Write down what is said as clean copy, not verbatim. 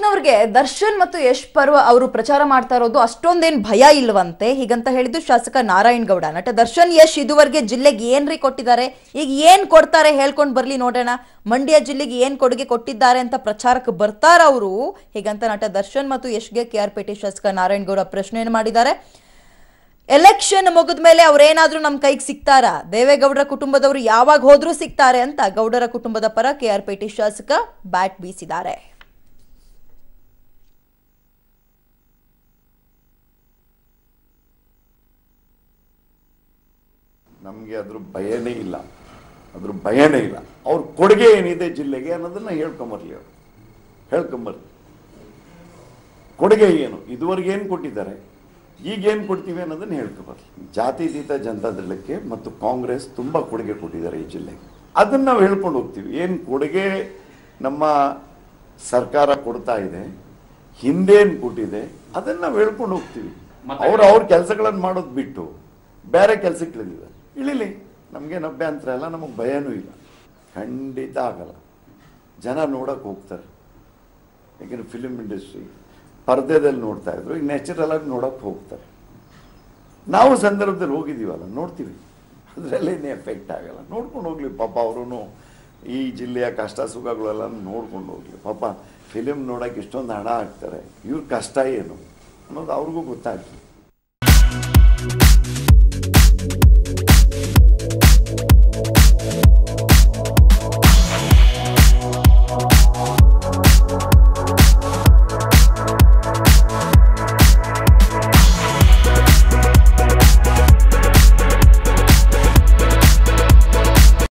ನವರಿಗೆ ದರ್ಶನ್ ಮತ್ತು ಯಶ್ ಪರ್ವ ಅವರು ಪ್ರಚಾರ ಮಾಡ್ತಾ ಇರೋದು ಅಷ್ಟೊಂದೇನ್ ಭಯ ಇಲ್ವಂತೆ ಹೀಗಂತ ಹೇಳಿದ್ದು ಶಾಸಕ ನಾರಾಯಣ್ ಗೌಡ. ನಟ ದರ್ಶನ್ ಯಶ್ ಇದುವರೆಗೆ ಜಿಲ್ಲೆಗೆ ಏನ್ರಿ ಕೊಟ್ಟಿದ್ದಾರೆ, ಈಗ ಏನ್ ಕೊಡ್ತಾರೆ ಹೇಳ್ಕೊಂಡು ಬರ್ಲಿ ನೋಡೋಣ. ಮಂಡ್ಯ ಜಿಲ್ಲೆಗೆ ಏನ್ ಕೊಡುಗೆ ಕೊಟ್ಟಿದ್ದಾರೆ ಅಂತ ಪ್ರಚಾರಕ್ಕೆ ಬರ್ತಾರ ಅವರು ಹೀಗಂತ ನಟ ದರ್ಶನ್ ಮತ್ತು ಯಶ್ಗೆ ಕೆಆರ್ಪೇಟೆ ಶಾಸಕ ನಾರಾಯಣ್ ಗೌಡ ಪ್ರಶ್ನೆಯನ್ನು ಮಾಡಿದ್ದಾರೆ. ಎಲೆಕ್ಷನ್ ಮುಗಿದ ಮೇಲೆ ಅವ್ರೇನಾದ್ರೂ ನಮ್ಮ ಕೈಗೆ ಸಿಗ್ತಾರಾ, ದೇವೇಗೌಡರ ಕುಟುಂಬದವರು ಯಾವಾಗ ಹೋದ್ರೂ ಸಿಗ್ತಾರೆ ಅಂತ ಗೌಡರ ಕುಟುಂಬದ ಪರ ಕೆಆರ್ಪೇಟೆ ಶಾಸಕ ಬ್ಯಾಟ್ ಬೀಸಿದ್ದಾರೆ. ನಮಗೆ ಅದ್ರ ಭಯನೇ ಇಲ್ಲ, ಅವ್ರ ಕೊಡುಗೆ ಏನಿದೆ ಜಿಲ್ಲೆಗೆ ಅನ್ನೋದನ್ನ ಹೇಳ್ಕೊಂಬರ್ಲಿ. ಅವರು ಹೇಳ್ಕೊಂಬರ್ಲಿ ಕೊಡುಗೆ ಏನು, ಇದುವರೆಗೆ ಏನು ಕೊಟ್ಟಿದ್ದಾರೆ, ಈಗೇನು ಕೊಡ್ತೀವಿ ಅನ್ನೋದನ್ನ ಹೇಳ್ಕೊಂಬರ್ಲಿ. ಜಾತ್ಯತೀತ ಜನತಾದಳಕ್ಕೆ ಮತ್ತು ಕಾಂಗ್ರೆಸ್ ತುಂಬ ಕೊಡುಗೆ ಕೊಟ್ಟಿದ್ದಾರೆ ಈ ಜಿಲ್ಲೆಗೆ, ಅದನ್ನು ನಾವು ಹೇಳ್ಕೊಂಡು ಹೋಗ್ತೀವಿ. ಏನು ಕೊಡುಗೆ ನಮ್ಮ ಸರ್ಕಾರ ಕೊಡ್ತಾ ಇದೆ, ಹಿಂದೇನು ಕೊಟ್ಟಿದೆ ಅದನ್ನು ನಾವು ಹೇಳ್ಕೊಂಡು ಹೋಗ್ತೀವಿ. ಅವ್ರ ಕೆಲಸಗಳನ್ನು ಮಾಡೋದು ಬಿಟ್ಟು ಬೇರೆ ಕೆಲಸಕ್ಕೆ ಇಳಿಲಿ, ನಮಗೇನು ಅಭ್ಯಂತರ ಇಲ್ಲ, ನಮಗೆ ಭಯನೂ ಇಲ್ಲ. ಖಂಡಿತ ಆಗಲ್ಲ. ಜನ ನೋಡೋಕೆ ಹೋಗ್ತಾರೆ, ಯಾಕೆಂದ್ರೆ ಫಿಲ್ಮ್ ಇಂಡಸ್ಟ್ರಿ ಪರ್ದೆದಲ್ಲಿ ನೋಡ್ತಾ ಇದ್ರು, ಈಗ ನ್ಯಾಚುರಲ್ ಆಗಿ ನೋಡೋಕೆ ಹೋಗ್ತಾರೆ. ನಾವು ಸಂದರ್ಭದಲ್ಲಿ ಹೋಗಿದ್ದೀವಲ್ಲ, ನೋಡ್ತೀವಿ, ಅದರಲ್ಲೇನೇ ಎಫೆಕ್ಟ್ ಆಗಲ್ಲ. ನೋಡ್ಕೊಂಡು ಹೋಗ್ಲಿ ಪಾಪ, ಅವರು ಈ ಜಿಲ್ಲೆಯ ಕಷ್ಟ ಸುಖಗಳೆಲ್ಲ ನೋಡ್ಕೊಂಡು ಹೋಗ್ಲಿ ಪಾಪ. ಫಿಲಿಮ್ ನೋಡೋಕೆ ಇಷ್ಟೊಂದು ಹಣ ಹಾಕ್ತಾರೆ, ಇವ್ರ ಕಷ್ಟ ಏನು ಅನ್ನೋದು ಅವ್ರಿಗೂ ಗೊತ್ತಾಗ್ಲಿ.